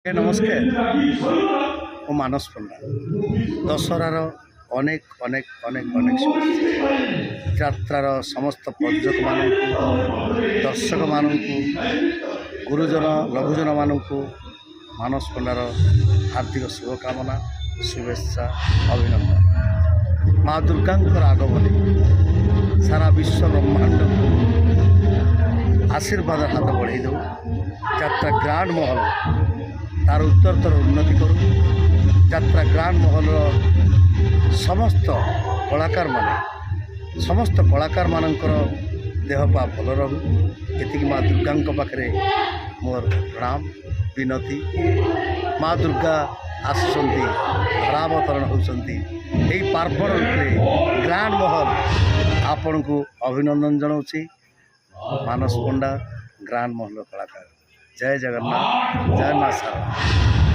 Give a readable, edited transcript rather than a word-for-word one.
नमस्कार मु मानस पंडा दशहरार अनेक अनेक अनेक अनेक शुभेच्छा यात्रार समस्त पर्यटक मानक दर्शक मानक गुरुजन लघुजन मानक मानस पंडार हार्दिक शुभकामना शुभेच्छा अभिनंदन। माँ दुर्गा आगमन सारा विश्व ब्रह्मांड आशीर्वाद हाथ बढ़े दो यात्रा ग्रांड महल तार उत्तरतर उन्नति करू यात्रा ग्रांड महल समस्त कलाकार मानकर देह पा भल रहू एति माँ दुर्गा पाखे मोर प्रणाम विनती। माँ दुर्गा आसुंच धरावतरण होती पार्वण रूप ग्रांड महल आपण को अभिनंदन जनाऊँगी। मानस पंडा ग्रांड महल कलाकार। जय जगन्नाथ, जय माँ शारदा।